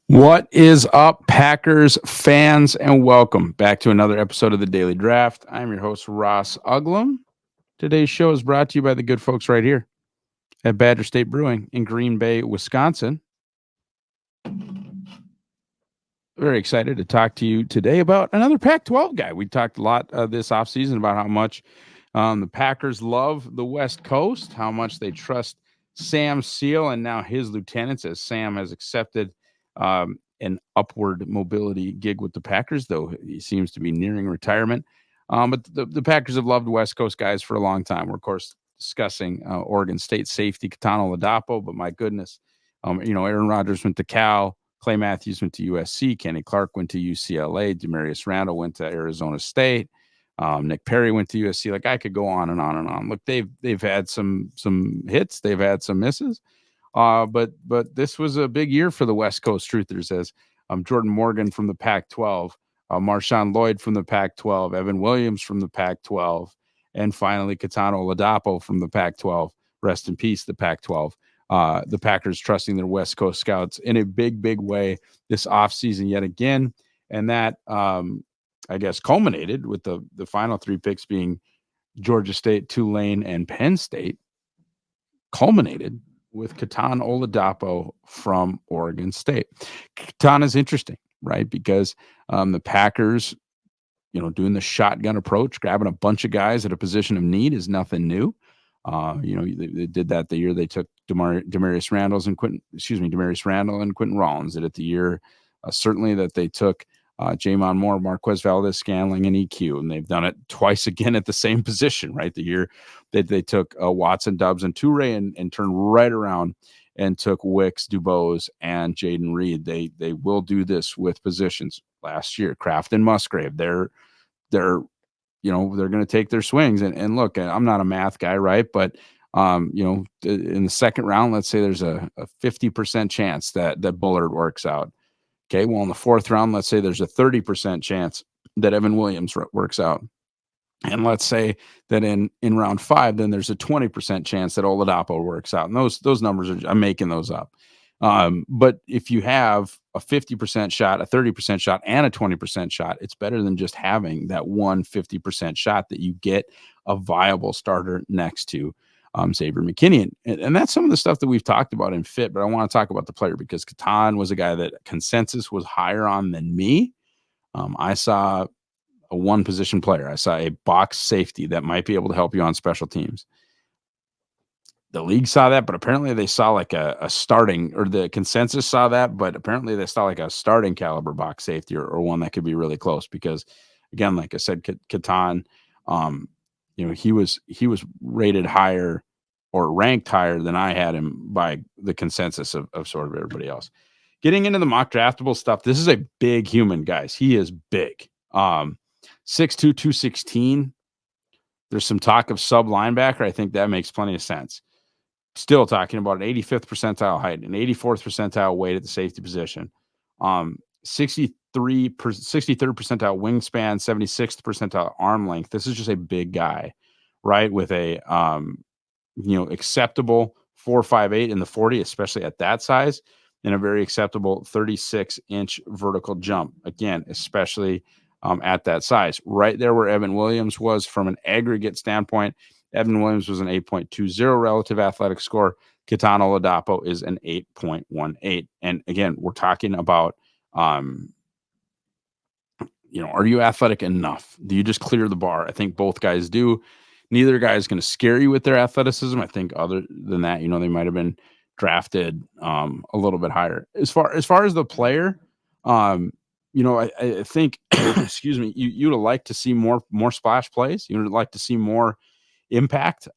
What is up, Packers fans, and welcome back to another episode of the Daily Draft. I'm your host, Ross Uglum. Today's show is brought to you by the good folks right here at Badger State Brewing in Green Bay, Wisconsin. Very excited to talk to you today about another Pac-12 guy. We talked a lot this offseason about how much the Packers love the West Coast, how much they trust Sam Seal and now his lieutenants, as Sam has accepted an upward mobility gig with the Packers, though he seems to be nearing retirement. But the Packers have loved West Coast guys for a long time. We're, of course, discussing Oregon State safety Kitan Oladapo, but my goodness, Aaron Rodgers went to Cal. Clay Matthews went to USC. Kenny Clark went to UCLA. Demarius Randall went to Arizona State. Nick Perry went to USC. Like, I could go on and on and on. Look, they've had some hits. They've had some misses. But this was a big year for the West Coast Truthers, as Jordan Morgan from the Pac-12, Marshawn Lloyd from the Pac-12, Evan Williams from the Pac-12, and finally Kitan Oladapo from the Pac-12. Rest in peace, the Pac-12. The Packers trusting their West Coast scouts in a big, big way this offseason yet again. And that, I guess, culminated with the final three picks being Georgia State, Tulane, and Penn State, culminated with Kitan Oladapo from Oregon State. Kitan is interesting, right? Because the Packers, doing the shotgun approach, grabbing a bunch of guys at a position of need is nothing new. They did that the year they took Demarius Randall and Quentin Rollins. Did it the year certainly that they took Jamon Moore, Marquez Valdez-Scantling, and EQ, and they've done it twice again at the same position, right? The year that they took Watson, Dubs, and Toure and turned right around and took Wicks, Dubose, and Jaden Reed. They will do this with positions. Last year, Kraft and Musgrave, they're going to take their swings. And look, I'm not a math guy, right? But, in the second round, let's say there's a 50% chance that Bullard works out. Okay, well, in the fourth round, let's say there's a 30% chance that Evan Williams works out. And let's say that in round 5, then there's a 20% chance that Oladapo works out. And those numbers I'm making those up. But if you have a 50% shot, a 30% shot, and a 20% shot, it's better than just having that 50% shot that you get a viable starter next to Xavier McKinney. And that's some of the stuff that we've talked about in fit, but I want to talk about the player because Kitan was a guy that consensus was higher on than me. I saw a one position player. I saw a box safety that might be able to help you on special teams. The league saw that, but apparently they saw like a starting, or the consensus saw that, but apparently they saw like a starting caliber box safety or one that could be really close because, again, like I said, Kitan, he was rated higher or ranked higher than I had him by the consensus of sort of everybody else. Getting into the mock draftable stuff, this is a big human, guys. He is big. 6'2", 216. There's some talk of sub linebacker. I think that makes plenty of sense. Still talking about an 85th percentile height, an 84th percentile weight at the safety position, 63rd percentile wingspan, 76th percentile arm length. This is just a big guy, right? With a acceptable 4.58 in the 40, especially at that size, and a very acceptable 36-inch vertical jump. Again, especially at that size, right there where Evan Williams was from an aggregate standpoint. Evan Williams was an 8.20 relative athletic score. Kitan Oladapo is an 8.18. And again, we're talking about, are you athletic enough? Do you just clear the bar? I think both guys do. Neither guy is going to scare you with their athleticism. I think other than that, they might have been drafted a little bit higher. As far as the player, I think, excuse me, you'd like to see more splash plays. You'd like to see more impact.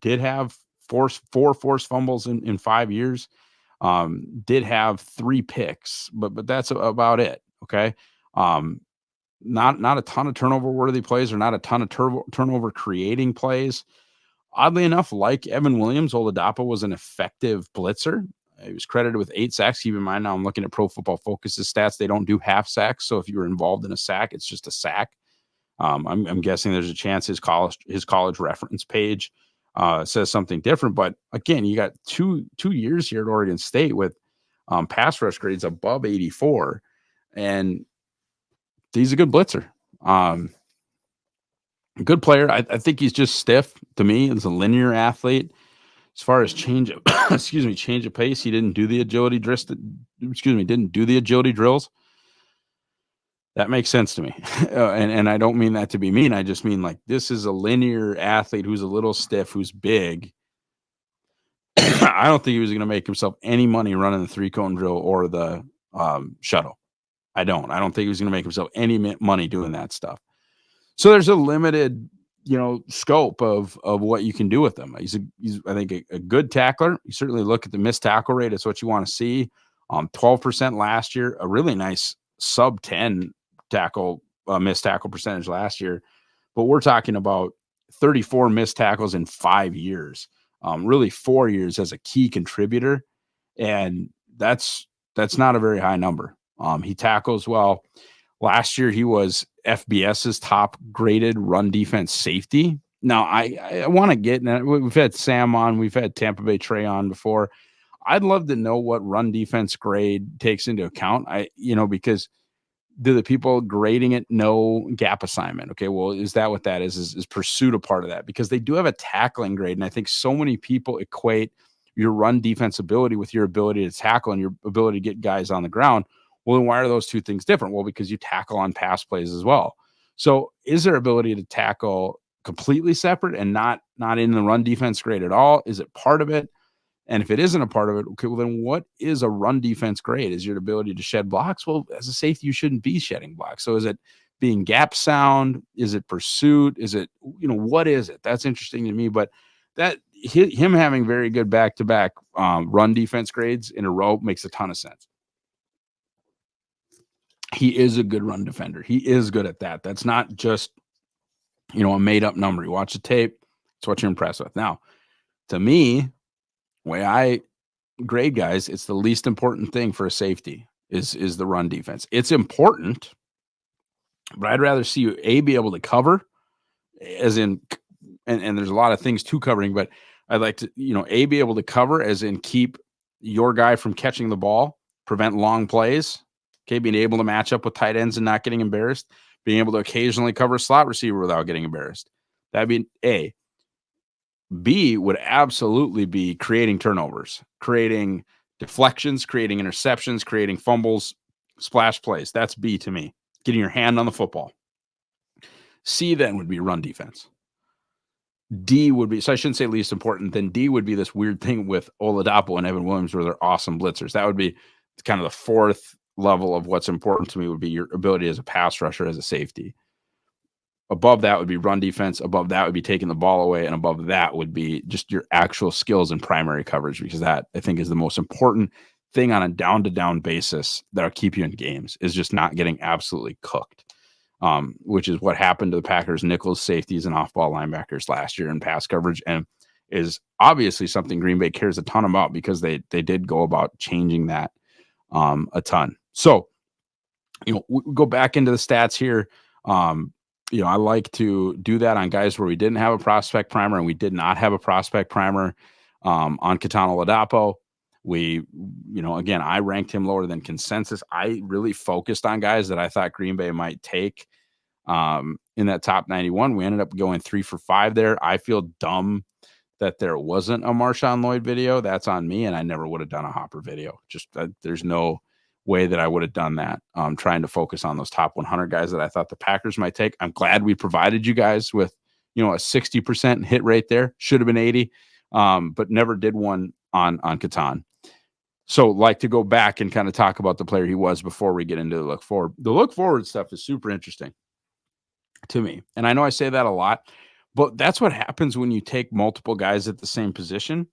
Did have four forced fumbles in 5 years. Did have 3 picks, but that's about it. Okay. Not a ton of turnover worthy plays, or not a ton of turnover creating plays. Oddly enough, like Evan Williams, Oladapo was an effective blitzer. He was credited with 8 sacks. Keep in mind, now I'm looking at Pro Football Focus's stats. They don't do half sacks. So if you were involved in a sack, it's just a sack. I'm guessing there's a chance his college reference page says something different. But again, you got two years here at Oregon State with Pass rush grades above 84, and he's a good blitzer. Um, Good player. I think he's just stiff to me. He's a linear athlete. As far as change of change of pace, he didn't do the agility didn't do the agility drills. That makes sense to me. And I don't mean that to be mean. I just mean like this is a linear athlete who's a little stiff, who's big. I don't think he was going to make himself any money running the three cone drill or the shuttle. I don't. I don't think he was going to make himself any money doing that stuff. So there's a limited, scope of what you can do with him. He's I think a good tackler. You certainly look at the missed tackle rate. It's what you want to see. 12% last year, a really nice sub 10 tackle missed tackle percentage last year. But we're talking about 34 missed tackles in 5 years. Really 4 years as a key contributor, and that's not a very high number. He tackles well. Last year, he was FBS's top graded run defense safety. Now, I want to get, and we've had Sam on, we've had Tampa Bay Trey on before. I'd love to know what run defense grade takes into account. Because do the people grading it know gap assignment? Okay, well, is that what that is? Is pursuit a part of that? Because they do have a tackling grade, and I think so many people equate your run defense ability with your ability to tackle and your ability to get guys on the ground. Well, then why are those two things different? Well, because you tackle on pass plays as well. So is their ability to tackle completely separate and not in the run defense grade at all? Is it part of it? And if it isn't a part of it, okay, well, then what is a run defense grade? Is your ability to shed blocks? Well, as a safety, you shouldn't be shedding blocks. So is it being gap sound? Is it pursuit? Is it, what is it? That's interesting to me. But that him having very good back-to-back run defense grades in a row makes a ton of sense. He is a good run defender. He is good at that. That's not just, a made-up number. You watch the tape, it's what you're impressed with. Now, to me, way I grade guys, it's the least important thing for a safety is the run defense. It's important, but I'd rather see you be able to cover, as in, and there's a lot of things to covering, but I'd like to, be able to cover, as in keep your guy from catching the ball, prevent long plays. Okay, being able to match up with tight ends and not getting embarrassed, being able to occasionally cover a slot receiver without getting embarrassed. That'd be A. B would absolutely be creating turnovers, creating deflections, creating interceptions, creating fumbles, splash plays. That's B to me. Getting your hand on the football. C then would be run defense. D would be, so I shouldn't say least important, then D would be this weird thing with Oladapo and Evan Williams where they're awesome blitzers. That would be kind of the fourth level of what's important to me, would be your ability as a pass rusher, as a safety. Above that would be run defense. Above that would be taking the ball away. And above that would be just your actual skills in primary coverage, because that, I think, is the most important thing on a down-to-down basis that'll keep you in games, is just not getting absolutely cooked, which is what happened to the Packers' nickels, safeties, and off-ball linebackers last year in pass coverage, and is obviously something Green Bay cares a ton about, because they did go about changing that a ton. So, we go back into the stats here. I like to do that on guys where we didn't have a prospect primer, and we did not have a prospect primer on Kitan Oladapo. We, again, I ranked him lower than consensus. I really focused on guys that I thought Green Bay might take in that top 91. We ended up going 3 for 5 there. I feel dumb that there wasn't a Marshawn Lloyd video. That's on me, and I never would have done a Hopper video. Just there's no way that I would have done that. Trying to focus on those top 100 guys that I thought the Packers might take. I'm glad we provided you guys with, a 60% hit rate there. Should have been 80, but never did one on Kitan. So like to go back and kind of talk about the player he was before we get into the look forward. The look forward stuff is super interesting to me. And I know I say that a lot, but that's what happens when you take multiple guys at the same position.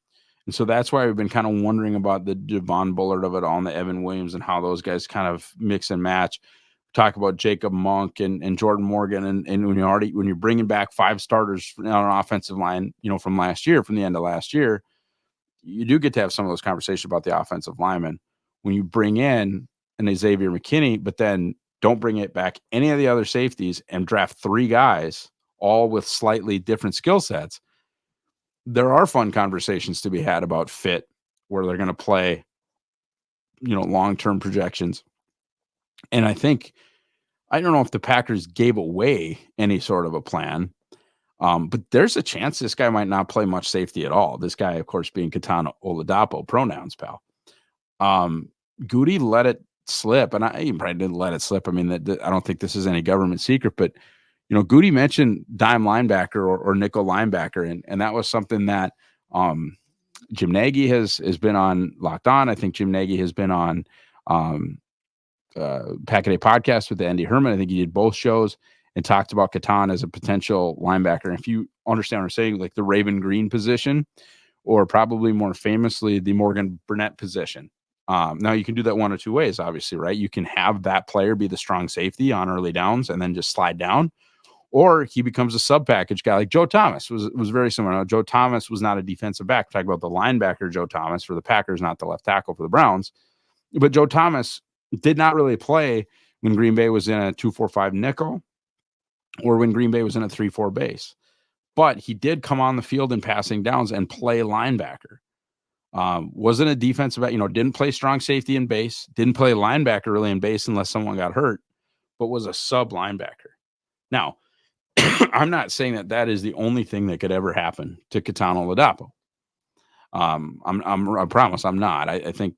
And so that's why we've been kind of wondering about the Devon Bullard of it all, and the Evan Williams, and how those guys kind of mix and match. Talk about Jacob Monk and Jordan Morgan. And when you're bringing back 5 starters on an offensive line, from last year, from the end of last year, you do get to have some of those conversations about the offensive linemen. When you bring in an Xavier McKinney, but then don't bring it back any of the other safeties and draft 3 guys, all with slightly different skill sets, there are fun conversations to be had about fit, where they're going to play long-term projections. And I don't know if the Packers gave away any sort of a plan, but there's a chance this guy might not play much safety at all. This guy, of course, being Kitan Oladapo, pronouns, pal. Goody let it slip, and he probably didn't let it slip. I mean, I don't think this is any government secret, but Goody mentioned dime linebacker or nickel linebacker, and that was something that Jim Nagy has been on Locked On. I think Jim Nagy has been on Pack a Day podcast with Andy Herman. I think he did both shows and talked about Kitan as a potential linebacker. And if you understand what I'm saying, like the Raven Green position, or probably more famously the Morgan Burnett position. Now you can do that one of two ways, obviously, right? You can have that player be the strong safety on early downs and then just slide down, or he becomes a sub package guy like Joe Thomas was very similar. Now, Joe Thomas was not a defensive back. We're talking about the linebacker Joe Thomas for the Packers, not the left tackle for the Browns. But Joe Thomas did not really play when Green Bay was in a 2-4-5 nickel or when Green Bay was in a 3-4 base. But he did come on the field in passing downs and play linebacker. Wasn't a defensive back, didn't play strong safety in base, didn't play linebacker really in base unless someone got hurt, but was a sub linebacker. Now, I'm not saying that is the only thing that could ever happen to Kitan Oladapo. I promise I'm not. I think,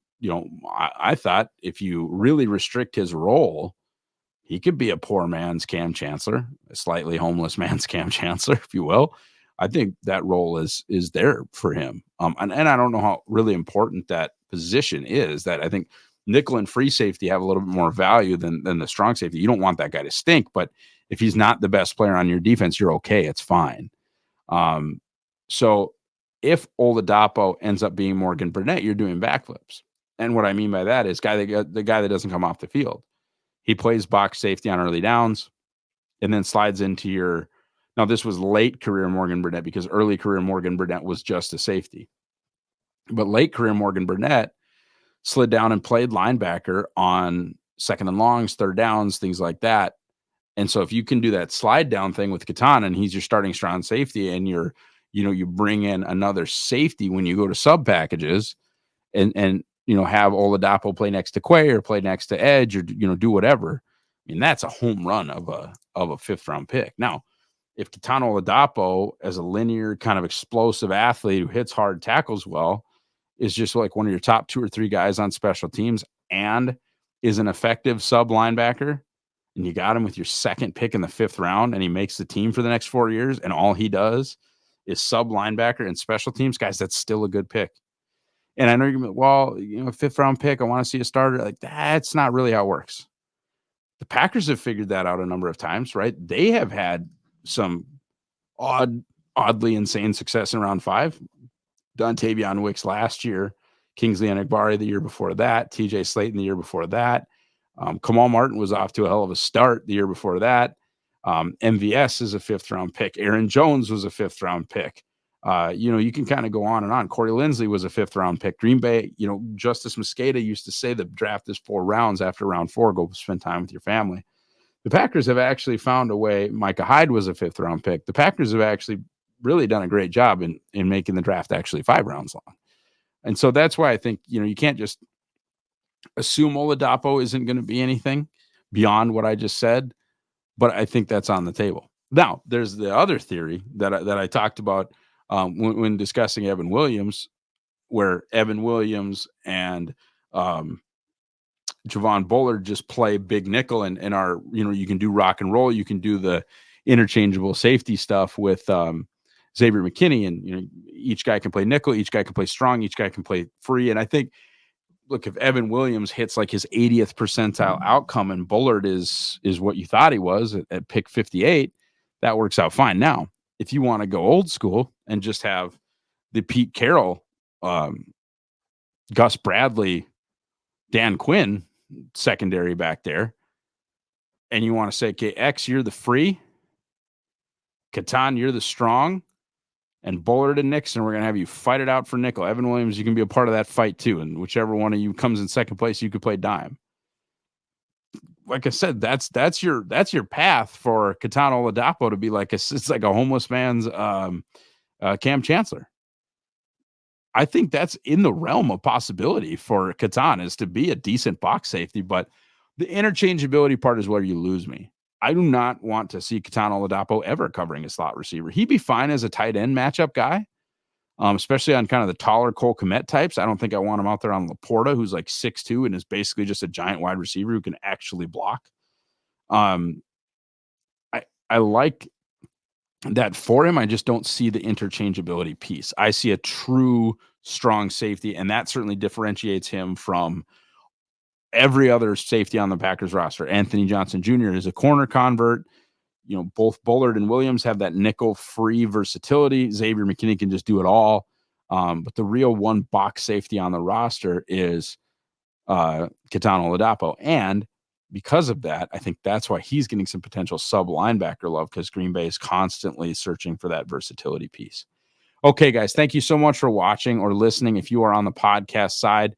I thought if you really restrict his role, he could be a poor man's Cam Chancellor, a slightly homeless man's Cam Chancellor, if you will. I think that role is there for him. And I don't know how really important that position is. That I think nickel and free safety have a little bit more value than the strong safety. You don't want that guy to stink, but if he's not the best player on your defense, you're okay. It's fine. So if Oladapo ends up being Morgan Burnett, you're doing backflips. And what I mean by that is the guy that doesn't come off the field. He plays box safety on early downs and then slides into your. Now, this was late career Morgan Burnett because early career Morgan Burnett was just a safety. But late career Morgan Burnett slid down and played linebacker on second and longs, third downs, things like that. And so if you can do that slide down thing with Kitan and he's your starting strong safety and you bring in another safety when you go to sub packages and have Oladapo play next to Quay or play next to Edge or, do whatever. I mean, that's a home run of a fifth round pick. Now, if Kitan Oladapo, as a linear kind of explosive athlete who hits hard, tackles well, is just like one of your top 2 or 3 guys on special teams and is an effective sub linebacker, and you got him with your second pick in the 5th round, and he makes the team for the next 4 years, and all he does is sub linebacker and special teams, guys, that's still a good pick. And I know you're going to be, 5th round pick, I want to see a starter. Like, that's not really how it works. The Packers have figured that out a number of times, right? They have had some oddly insane success in round 5. Dontavion Wicks last year, Kingsley Enagbari the year before that, TJ Slayton the year before that. Kamal Martin was off to a hell of a start the year before that. MVS is a 5th round pick. Aaron Jones was a 5th round pick. You can kind of go on and on. Corey Linsley was a 5th round pick. Green Bay, Justice Mosqueda used to say the draft is 4 rounds. After round 4, go spend time with your family. The Packers have actually found a way. Micah Hyde was a 5th round pick. The Packers have actually really done a great job in making the draft actually 5 rounds long. And so that's why I think, you can't just assume Oladapo isn't going to be anything beyond what I just said, but I think that's on the table. Now, there's the other theory that I talked about when discussing Evan Williams, where Evan Williams and Javon Bullard just play big nickel and are, you can do rock and roll. You can do the interchangeable safety stuff with Xavier McKinney, and each guy can play nickel, each guy can play strong, each guy can play free. And I think, look, if Evan Williams hits like his 80th percentile outcome and Bullard is what you thought he was at pick 58, that works out fine. Now, if you want to go old school and just have the Pete Carroll, Gus Bradley, Dan Quinn secondary back there, and you want to say, okay, X, you're the free, Kitan, you're the strong, and Bullard and Nixon, we're going to have you fight it out for nickel. Evan Williams, you can be a part of that fight too, and whichever one of you comes in second place, you could play dime. Like I said, that's your path for Kitan Oladapo to be like it's like a homeless man's Cam Chancellor. I think that's in the realm of possibility for Kitan is to be a decent box safety, but the interchangeability part is where you lose me. I do not want to see Kitan Oladapo ever covering a slot receiver. He'd be fine as a tight end matchup guy, especially on kind of the taller Cole Kmet types. I don't think I want him out there on Laporta, who's like 6'2" and is basically just a giant wide receiver who can actually block. Um, I like that for him. I just don't see the interchangeability piece. I see a true strong safety, and that certainly differentiates him from every other safety on the Packers roster. Anthony Johnson Jr. is a corner convert. You know, both Bullard and Williams have that nickel free versatility. Xavier McKinney can just do it all. But the real one box safety on the roster is Kitan Oladapo. And because of that, I think that's why he's getting some potential sub linebacker love, because Green Bay is constantly searching for that versatility piece. Okay, guys, thank you so much for watching or listening. If you are on the podcast side,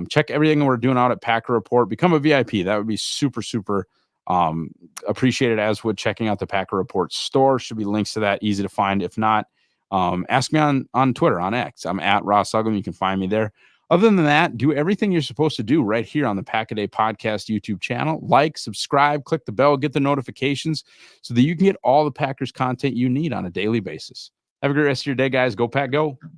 check everything we're doing out at Packer Report. Become a VIP. That would be super, super appreciated, as would checking out the Packer Report store. Should be links to that, easy to find. If not, ask me on Twitter, on X. I'm at Ross Uglum. You can find me there. Other than that, do everything you're supposed to do right here on the Pack a Day Podcast YouTube channel. Like, subscribe, click the bell, get the notifications so that you can get all the Packers content you need on a daily basis. Have a great rest of your day, guys. Go Pack, go.